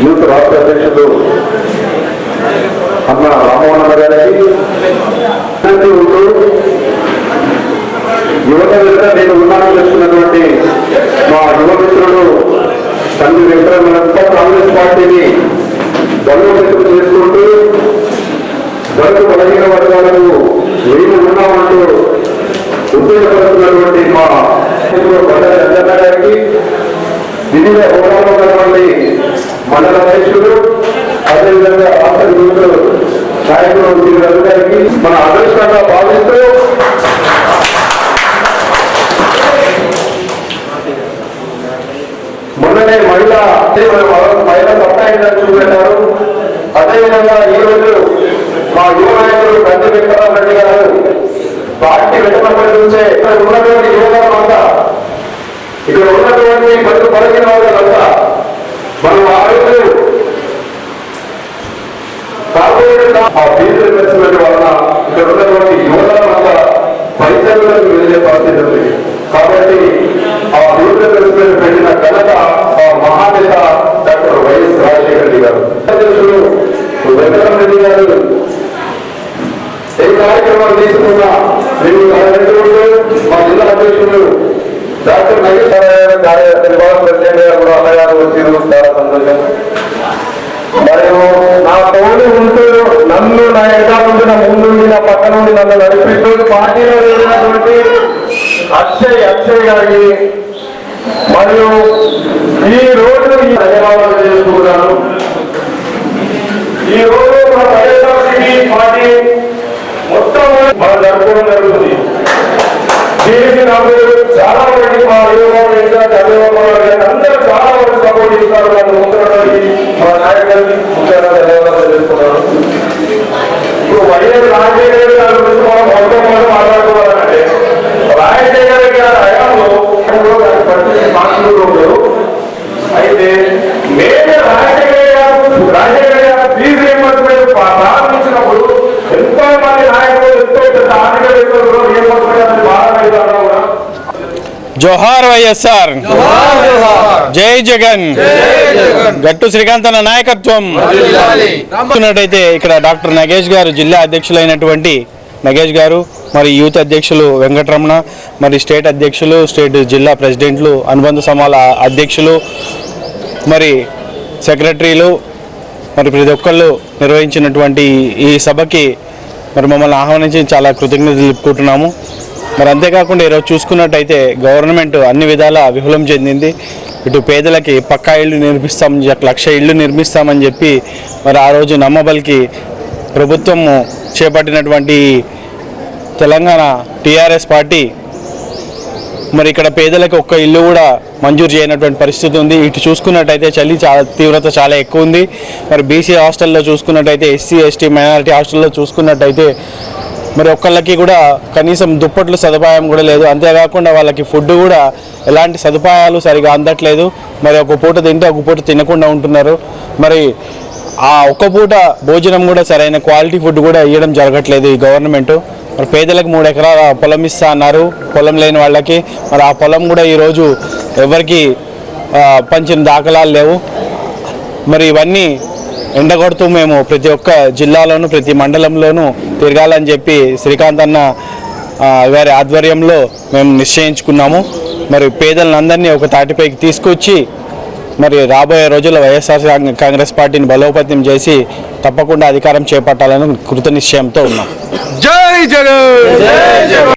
Youth రాష్ట్ర అధ్యక్షులు అన్న రామమోహన్ గారికి యువత మీద నేను ఉన్నానని చెప్తున్నటువంటి మా యువ మిత్రుడు తండ్రి వెంకటరమణంతో కాంగ్రెస్ పార్టీని బలోపేతం చేసుకుంటూ వరకు బలహీన వర్గాలకు మేము ఉన్నామంటూ ఉత్తేజపడుతున్నటువంటి మా బండారి అంజన్న గారికి, వివిధ హోదాలో ఉన్నటువంటి మండల అధ్యక్షులు, అదేవిధంగా రాష్ట్ర యూత్ నాయకులు వీరందరూ గారికి మన అదృష్టంగా భావిస్తూ మొన్ననే మహిళా సత్తాయిని చూపెట్టారు. అదేవిధంగా ఈ రోజు మా యువ నాయకులు తండ్రి వెంకటరెడ్డి గారు పార్టీ పెట్టినప్పటి నుంచే ఇక్కడ ఉన్నటువంటి యువకులంతా, ఇక్కడ ఉన్నటువంటి బతుకు పలికిన వాళ్ళంతా మనం ఆ రోజు కార్పొరేట్ ఆ ఫీజు ఇన్వెస్ట్మెంట్ వలన ఇక్కడ ఉన్నటువంటి యువకులంతా పరిశ్రమలకు వెళ్ళే పరిస్థితి ఉంది. కాబట్టి ఆ ఫీజు ఇన్వెస్ట్మెంట్ పెట్టిన ఘనత ఆ మహానేత డాక్టర్ వైఎస్ రాజశేఖర రెడ్డి గారు. అధ్యక్షులు వెంకటరెడ్డి గారు ఏ కార్యక్రమాలు తీసుకున్నా మేము మా జిల్లా అధ్యక్షులు డాక్టర్ ప్రెసిడెంట్ గారు కూడా అన్నగారు వచ్చి చాలా సంతోషం. మరియు నా తోడు ఉంటూ నన్ను నా ఎదుట నుండి నా ముందుండి నా పక్క నుండి నన్ను నడిపిస్తూ పార్టీలో వెళ్ళినటువంటి అక్షయ్ గారికి మరియు ఈ రోజు ధన్యవాదాలు చేసుకుంటున్నాను. ఈ రోజు మన వైఎస్ఆర్సీపీ పార్టీ మొత్తం మనం జరుపుకోవడం జరుగుతుంది. దీనికి నాకు చాలా మంది మా అందరూ చాలా మంది సపోర్ట్ ఇస్తారు. నన్ను ముందున్నటువంటి మా నాయకులకి ముఖ్యంగా ధన్యవాదాలు చేసుకున్నాను. ఇప్పుడు వైఎస్ రాజశేఖర గారి గురించి మనం మొత్తం మాట్లాడుకోవాలంటే రాజశేఖర గారి హయాంలో పరిస్థితి మాట్లాడుకోలేదు. అయితే మేము రాజశేఖర గారు ఫీజు రియంబర్స్మెంట్ ప్రారంభించినప్పుడు ఎంతో మంది నాయకులు ఎంతో పెద్ద ఆర్థిక వ్యక్తులు రియంబర్స్మెంట్ బాగా. జోహార్ వైఎస్ఆర్, జై జగన్, గట్టు శ్రీకాంత్ అన్న నాయకత్వం. చూస్తున్నట్టయితే ఇక్కడ డాక్టర్ నగేష్ గారు, జిల్లా అధ్యక్షులైనటువంటి నగేష్ గారు, మరి యూత్ అధ్యక్షులు వెంకటరమణ, మరి స్టేట్ అధ్యక్షులు, స్టేట్ జిల్లా ప్రెసిడెంట్లు, అనుబంధ సమాల అధ్యక్షులు, మరి సెక్రటరీలు, మరి ప్రతి ఒక్కళ్ళు నిర్వహించినటువంటి ఈ సభకి మరి మమ్మల్ని ఆహ్వానించి చాలా కృతజ్ఞతలు తెలుపుకుంటున్నాము. మరి అంతేకాకుండా ఈరోజు చూసుకున్నట్టయితే గవర్నమెంట్ అన్ని విధాలా విఫలం చెందింది. ఇటు పేదలకి పక్కా ఇళ్ళు నిర్మిస్తామని 1,00,000 ఇళ్ళు నిర్మిస్తామని చెప్పి మరి ఆ రోజు నమ్మబలికి ప్రభుత్వం చేపట్టినటువంటి తెలంగాణ టీఆర్ఎస్ పార్టీ మరి ఇక్కడ పేదలకు ఒక్క ఇల్లు కూడా మంజూరు చేయనటువంటి పరిస్థితి ఉంది. ఇటు చూసుకున్నట్టయితే చలి తీవ్రత చాలా ఎక్కువ ఉంది. మరి బీసీ హాస్టల్లో చూసుకున్నట్టయితే, ఎస్సీ ఎస్టీ మైనారిటీ హాస్టల్లో చూసుకున్నట్టయితే మరి ఒక్కళ్ళకి కూడా కనీసం దుప్పట్లు సదుపాయం కూడా లేదు. అంతేకాకుండా వాళ్ళకి ఫుడ్ కూడా ఎలాంటి సదుపాయాలు సరిగా అందట్లేదు. మరి ఒక పూట తింటే ఒక పూట తినకుండా ఉంటున్నారు. మరి ఆ ఒక్క పూట భోజనం కూడా సరైన క్వాలిటీ ఫుడ్ కూడా ఇవ్వడం జరగట్లేదు ఈ గవర్నమెంట్. మరి పేదలకు 3 ఎకరాల పొలం ఇస్తా అన్నారు, పొలం లేని వాళ్ళకి. మరి ఆ పొలం కూడా ఈరోజు ఎవరికి పంచిన దాఖలాలు లేవు. మరి ఇవన్నీ ఎండగొడుతూ మేము ప్రతి ఒక్క జిల్లాలోనూ ప్రతి మండలంలోనూ తిరగాలని చెప్పి శ్రీకాంత్ అన్న గారి ఆధ్వర్యంలో మేము నిశ్చయించుకున్నాము. మరి పేదలందరినీ ఒక తాటిపైకి తీసుకొచ్చి మరి రాబోయే రోజుల్లో వైఎస్ఆర్ కాంగ్రెస్ పార్టీని బలోపేతం చేసి తప్పకుండా అధికారం చేపట్టాలని కృత నిశ్చయంతో ఉన్నాం. జై జగన్.